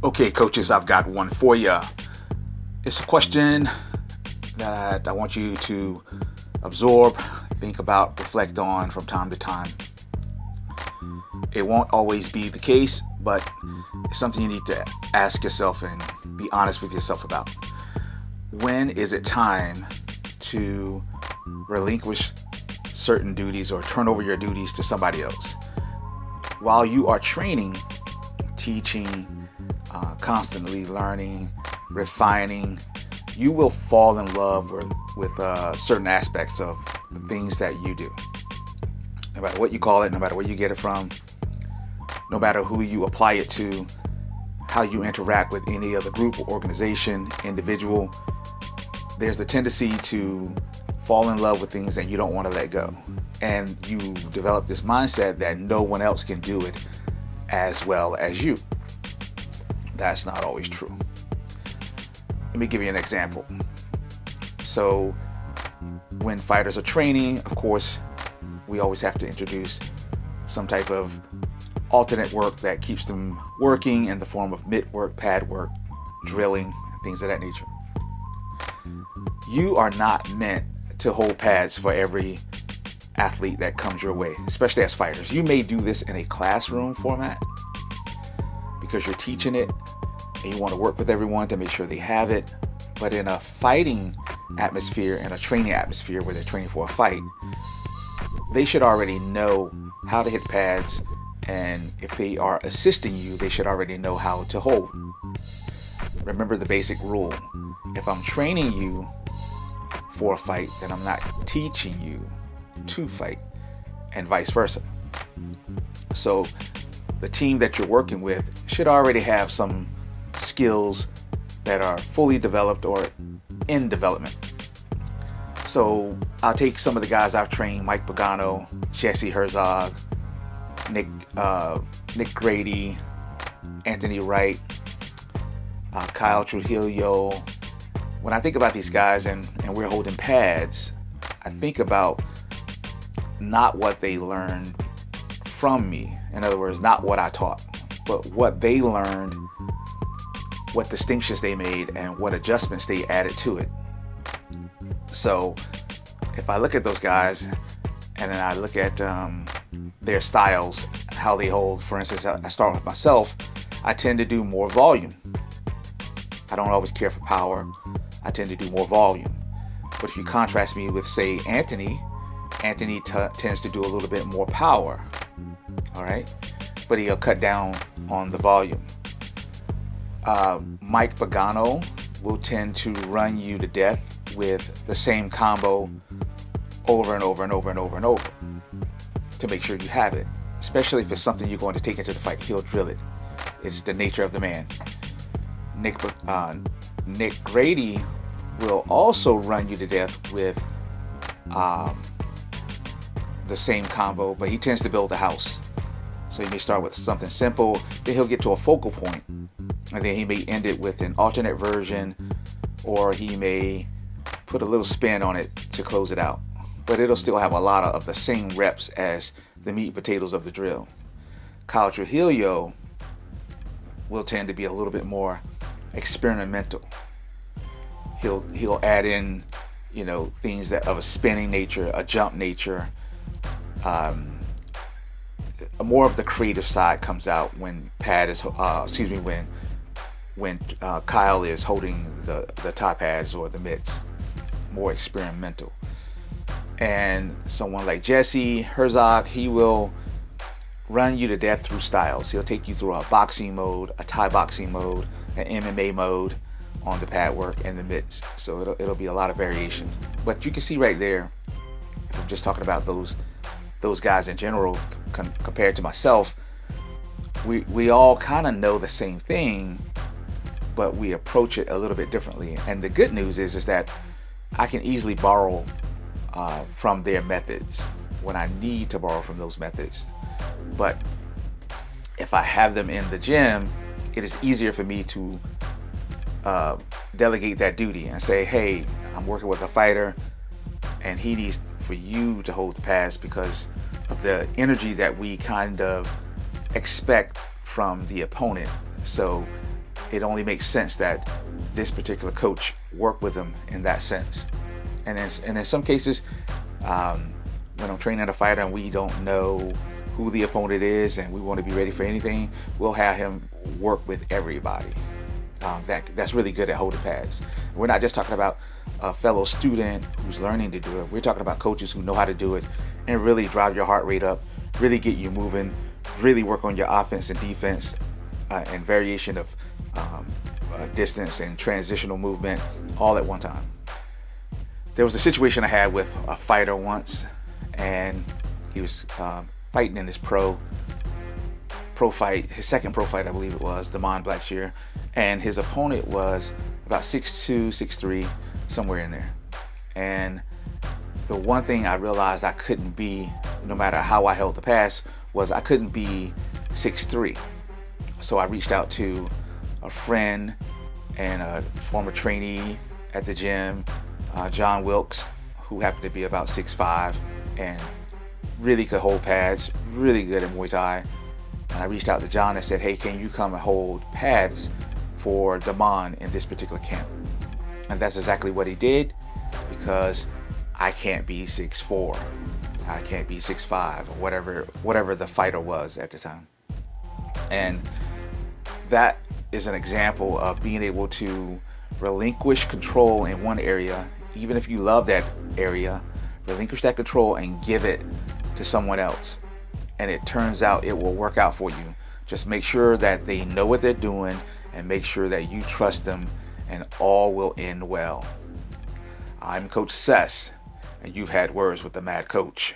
Okay, coaches, I've got one for you. It's a question that I want you to absorb, think about, reflect on from time to time. It won't always be the case, but it's something you need to ask yourself and be honest with yourself about. When is it time to relinquish certain duties or turn over your duties to somebody else? While you are training, teaching, constantly learning, refining, you will fall in love with certain aspects of the things that you do. No matter what you call it, no matter where you get it from, no matter who you apply it to, how you interact with any other group or organization, individual, there's a tendency to fall in love with things that you don't want to let go. And you develop this mindset that no one else can do it as well as you. That's not always true. Let me give you an example. So when fighters are training, of course, we always have to introduce some type of alternate work that keeps them working in the form of mitt work, pad work, drilling, things of that nature. You are not meant to hold pads for every athlete that comes your way, especially as fighters. You may do this in a classroom format because you're teaching it and you want to work with everyone to make sure they have it. But in a fighting atmosphere and a training atmosphere where they're training for a fight, they should already know how to hit pads, and if they are assisting you, they should already know how to hold. Remember the basic rule. If I'm training you for a fight, then I'm not teaching you to fight, and vice versa. So the team that you're working with should already have some skills that are fully developed or in development. So I'll take some of the guys I've trained: Mike Pagano, Jesse Herzog, Nick Grady, Anthony Wright, Kyle Trujillo. When I think about these guys and we're holding pads, I think about not what they learned from me. In other words, not what I taught, but what they learned, what distinctions they made, and what adjustments they added to it. So if I look at those guys and then I look at their styles, how they hold, for instance, I start with myself, I tend to do more volume. I don't always care for power. I tend to do more volume. But if you contrast me with, say, Anthony tends to do a little bit more power. All right? But he'll cut down on the volume. Mike Pagano will tend to run you to death with the same combo over and over and over and over and over to make sure you have it. Especially if it's something you're going to take into the fight, he'll drill it. It's the nature of the man. Nick Grady will also run you to death with the same combo, but he tends to build a house. So he may start with something simple, then he'll get to a focal point, and then he may end it with an alternate version, or he may put a little spin on it to close it out. But it'll still have a lot of the same reps as the meat and potatoes of the drill. Kyle Trujillo will tend to be a little bit more experimental. He'll add in, things that of a spinning nature, a jump nature. More of the creative side comes out when when Kyle is holding the top pads or the mitts. More experimental. And someone like Jesse Herzog, he will run you to death through styles. He'll take you through a boxing mode, a Thai boxing mode, an MMA mode on the pad work and the mitts. So it'll be a lot of variation. But you can see right there, if I'm just talking about those guys in general compared to myself, we all kind of know the same thing, but we approach it a little bit differently. And the good news is that I can easily borrow from their methods when I need to borrow from those methods. But if I have them in the gym, it is easier for me to delegate that duty and say, hey, I'm working with a fighter and he needs for you to hold the pads because of the energy that we kind of expect from the opponent. So it only makes sense that this particular coach work with him in that sense. And in some cases, when I'm training a fighter and we don't know who the opponent is and we want to be ready for anything, we'll have him work with everybody. That's really good at holding pads. We're not just talking about a fellow student who's learning to do it. We're talking about coaches who know how to do it and really drive your heart rate up, really get you moving, really work on your offense and defense, and variation of distance and transitional movement all at one time. There was a situation I had with a fighter once, and he was fighting in his pro fight, his second pro fight, I believe it was, Damon Blackshear, and his opponent was about 6'2", 6'3", somewhere in there. And the one thing I realized I couldn't be, no matter how I held the pass, was I couldn't be 6'3". So I reached out to a friend and a former trainee at the gym, John Wilkes, who happened to be about 6'5", and really could hold pads, really good at Muay Thai. And I reached out to John and said, hey, can you come and hold pads for Damon in this particular camp? And that's exactly what he did, because I can't be 6'4", I can't be 6'5", or whatever the fighter was at the time. And that is an example of being able to relinquish control in one area, even if you love that area, relinquish that control and give it to someone else. And it turns out it will work out for you. Just make sure that they know what they're doing and make sure that you trust them, and all will end well. I'm Coach Sess, and you've had Words with the Mad Coach.